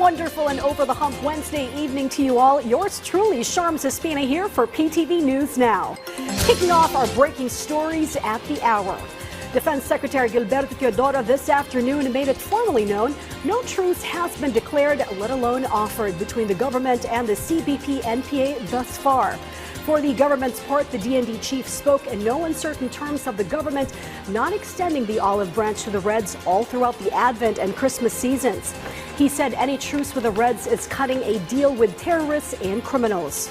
wonderful and over-the-hump Wednesday evening to you all. Yours truly, Sharms Espina here for PTV News Now. Kicking off our breaking stories at the hour. Defense Secretary Gilberto Teodoro this afternoon made it formally known no truce has been declared, let alone offered, between the government and the CBP-NPA thus far. For the government's part, the DND chief spoke in no uncertain terms of the government not extending the olive branch to the Reds all throughout the Advent and Christmas seasons. He said any truce with the Reds is cutting a deal with terrorists and criminals.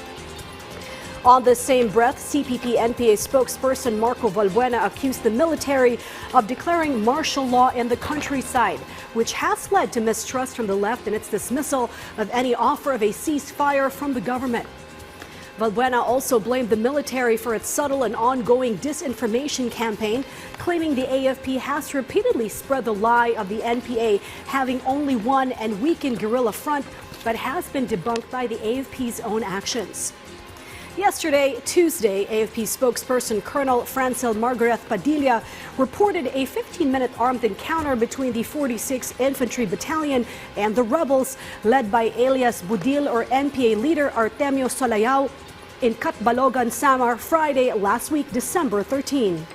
On the same breath, CPP-NPA spokesperson Marco Valbuena accused the military of declaring martial law in the countryside, which has led to mistrust from the left in its dismissal of any offer of a ceasefire from the government. Valbuena also blamed the military for its subtle and ongoing disinformation campaign, claiming the AFP has repeatedly spread the lie of the NPA having only one and weakened guerrilla front, but has been debunked by the AFP's own actions. Yesterday, Tuesday, AFP spokesperson Colonel Francel Margaret Padilla reported a 15-minute armed encounter between the 46th Infantry Battalion and the rebels, led by alias Budil or NPA leader Artemio Solayao, in Catbalogan, Samar, Friday last week, December 13.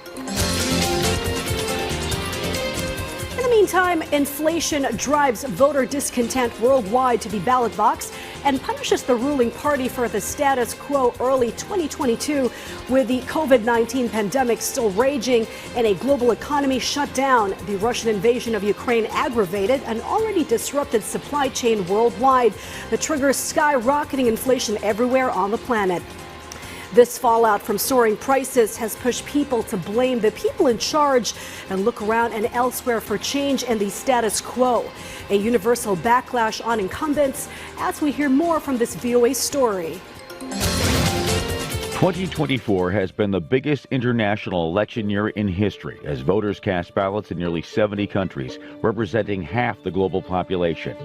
In the meantime, inflation drives voter discontent worldwide to the ballot box and punishes the ruling party for the status quo early 2022, with the COVID-19 pandemic still raging and a global economy shut down. The Russian invasion of Ukraine aggravated an already disrupted supply chain worldwide that triggers skyrocketing inflation everywhere on the planet. This fallout from soaring prices has pushed people to blame the people in charge and look around and elsewhere for change in the status quo. A universal backlash on incumbents, as we hear more from this VOA story. 2024 has been the biggest international election year in history as voters cast ballots in nearly 70 countries, representing half the global population.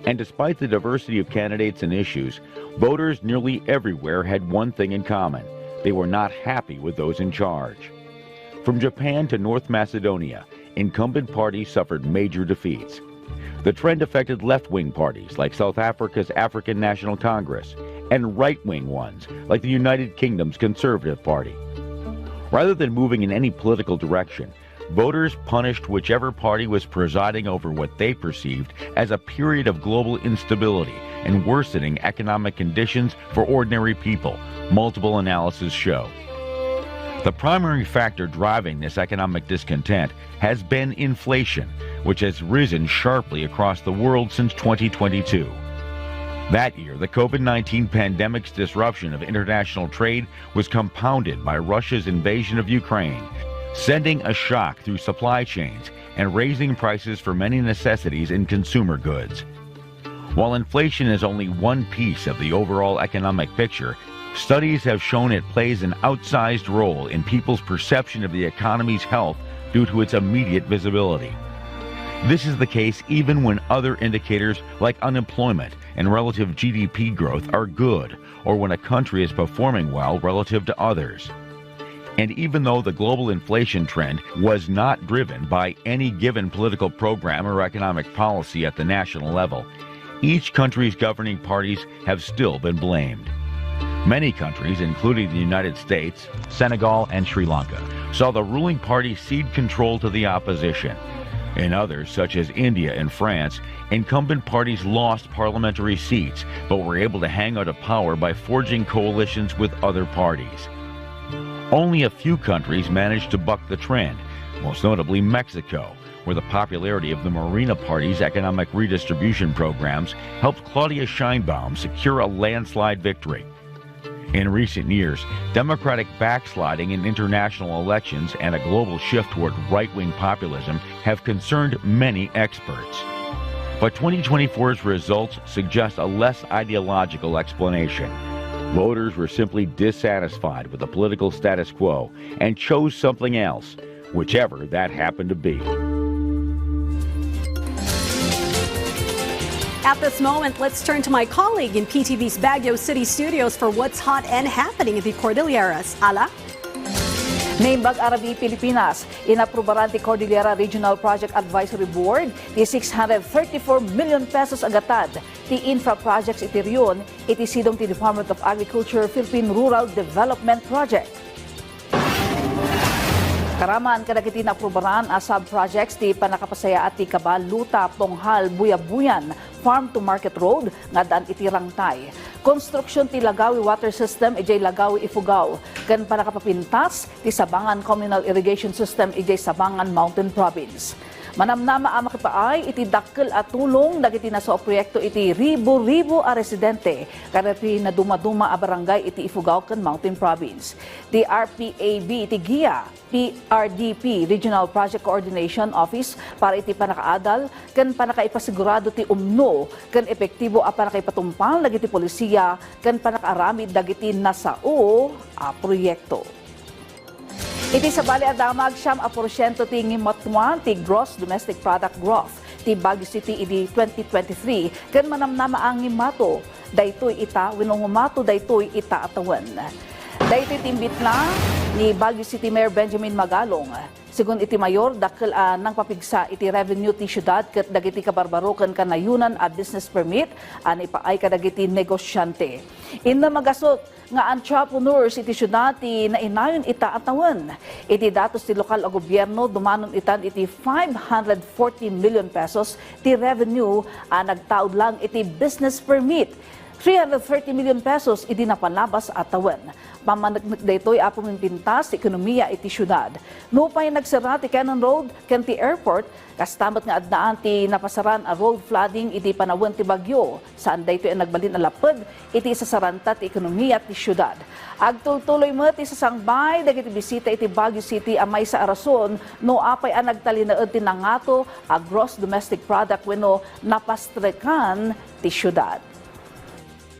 And despite the diversity of candidates and issues, voters nearly everywhere had one thing in common. They were not happy with those in charge. From Japan to North Macedonia, incumbent parties suffered major defeats. The trend affected left-wing parties like South Africa's African National Congress and right-wing ones like the United Kingdom's Conservative Party. Rather than moving in any political direction, voters punished whichever party was presiding over what they perceived as a period of global instability and worsening economic conditions for ordinary people, multiple analyses show. The primary factor driving this economic discontent has been inflation, which has risen sharply across the world since 2022. That year, the COVID-19 pandemic's disruption of international trade was compounded by Russia's invasion of Ukraine, sending a shock through supply chains and raising prices for many necessities and consumer goods. While inflation is only one piece of the overall economic picture, studies have shown it plays an outsized role in people's perception of the economy's health due to its immediate visibility. This is the case even when other indicators like unemployment and relative GDP growth are good, or when a country is performing well relative to others. And even though the global inflation trend was not driven by any given political program or economic policy at the national level, each country's governing parties have still been blamed. Many countries, including the United States, Senegal, and Sri Lanka, saw the ruling party cede control to the opposition. In others, such as India and France, incumbent parties lost parliamentary seats, but were able to hang on to power by forging coalitions with other parties. Only a few countries managed to buck the trend, most notably Mexico, where the popularity of the Morena Party's economic redistribution programs helped Claudia Sheinbaum secure a landslide victory. In recent years, Democratic backsliding in international elections and a global shift toward right-wing populism have concerned many experts. But 2024's results suggest a less ideological explanation. Voters were simply dissatisfied with the political status quo and chose something else, whichever that happened to be. At this moment, let's turn to my colleague in PTV's Baguio City studios for what's hot and happening in the Cordilleras. Ala? Naimbag Arabi, Pilipinas, inaprubaran ti Cordillera Regional Project Advisory Board ti 634 million pesos agatad ti infra projects iti riyon iti sidong ti Department of Agriculture Philippine Rural Development Project. Karaman kadagiti naprubaran a sub-projects ti panakapasaya at ti Kabaluta, Ponghal, Buyabuyan, Farm to Market Road, nga daan iti Rangtay. Konstruksyon ti Lagawi Water System, ijay Lagawi Ifugao. Kan panakapapintas ti Sabangan Communal Irrigation System, ijay Sabangan Mountain Province. Manamnama ang makipaay iti dakkel at tulong dagiti naso proyekto iti ribo-ribo a residente kadati na dumaduma a barangay iti Ifugao ken Mountain Province. Ti RPAB iti GIA PRDP Regional Project Coordination Office para iti panakaadal ken panakaipasigurado ti umno ken epektibo a panakaipatumpal dagiti polisiya ken panakaaramid dagiti nasao a proyekto. Iti sa bali adamag 7% ti ngimatuan ti gross domestic product growth ti Baguio City iti 2023 ken manamnama ang ngimato daytoy ita wenno ngumato daytoy ita atawan. Daytoy timbit na ni Baguio City Mayor Benjamin Magalong. Sigun iti mayor dakkel nang papigsa iti revenue ti syudad ket dagiti kabarbaro ken kanayunan a business permit ani paay kadagiti negosyante. Inna magasot nga entrepreneurs iti syudad ti nainayon ita atawan. Iti datos ti lokal a gobyerno dumanon itan iti 540 million pesos ti revenue nagtaod lang iti business permit. 330 million pesos iti napanlabas atawan. Pamanagnak daytoy a pumimpintas ti ekonomiya iti syudad. Nupay nagsara ti Cannon Road ken ti airport kastamat nga adnaan ti napasaran a road flooding iti panawon ti Bagyo saan daytoy ang nagbalin a laped iti sasaranta ti ekonomiya ti syudad. Agtultuloy met ti sasangbay dagiti bisita iti Baguio City a may sa arason no apay ang nagtalinaed ti nangato a gross domestic product wenno napastrekan ti syudad.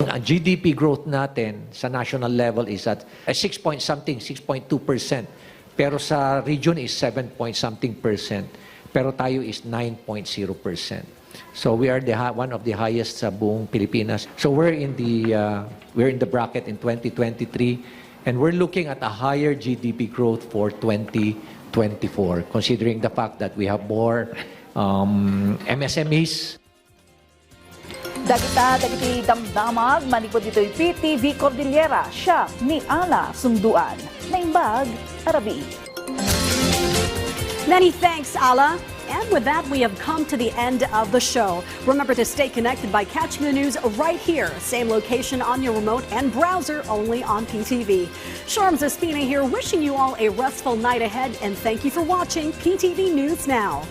Ang GDP growth natin sa national level is at 6 point something, 6.2%. Pero sa region is 7 point something percent. Pero tayo is 9.0%. So we are one of the highest sa buong Pilipinas. So we're in the bracket in 2023 and we're looking at a higher GDP growth for 2024 considering the fact that we have more MSMEs. Dagiti damdamag manikod dito'y PTV Cordillera siya ni Ala Sunduan. Naimbag Arabi. Many thanks, Ala. And with that, we have come to the end of the show. Remember to stay connected by catching the news right here. Same location on your remote and browser only on PTV. Sharms Espina here wishing you all a restful night ahead and thank you for watching PTV News Now.